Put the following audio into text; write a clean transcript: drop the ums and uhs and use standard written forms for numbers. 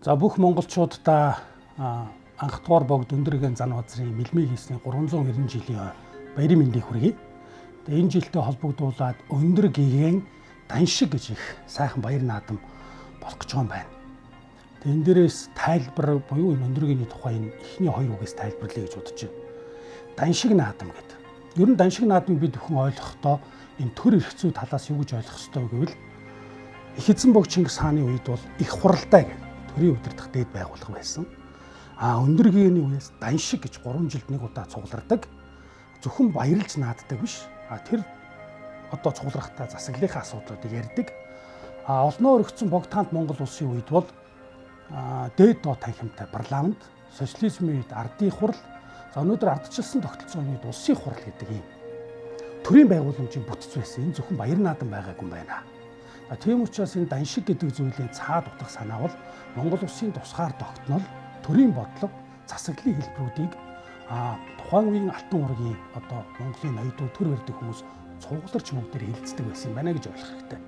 За бүх монголчуудаа анх дугаар богд өндөргийн зан базрын мэлмээ хийсний 390 жилийн баярын мэндийг хүргэе. Тэгээ энэ жилтэй холбогдуулаад өндөргийн даншиг гэж их сайхан баяр наадам болох гэж байгаа юм байна. Тэгээ энэ дээрээс тайлбар буюу энэ өндөргийн тухай энэ эхний хоёр үгээс тайлбарлая гэж бодож байна. Даншиг наадам гэдэг. Ер нь даншиг наадмыг бид бүхэн ойлгохдоо энэ төр эрхцүү талаас юу гэж ойлгох ёстой вэ гэвэл их эзэн бог Чингис хааны үед бол их хуралдай гэх төрийн удирдах дээд байгууллага байсан. Өндөргийн үеэс даншиг гэж 3 жилд нэг удаа цуглардаг. Зөвхөн баярлж нааддаг биш. Тэр одоо цугларахтаа засаглалынхаа асуудлуудыг ярьдаг. Олноо өргөцсөн богдхаант Монгол улсын үед бол дээд доод танхимтай парламент, социализмын үед ардын хурал, за өнөөдөр ардчилсан тогтолцооны үед улсын хурал гэдэг ийм төрийн байгууламжийн бүтц байсан. Энэ зөвхөн баяр наадам байгаагүй юм байна. Тийм учраас энэ даншиг гэдэг зүйлийн цаад утга санаа бол Монгол улсын тусгаар тогтнол, төрийн бодлого, засаглалын хэлбэрүүдийг тухайн үеийн алтан уургийн одоо Монголын ноёдууд төр барьдаг хүмүүс цугларч мөнгө дээр хилцдэг байсан юм байна гэж ойлгох хэрэгтэй.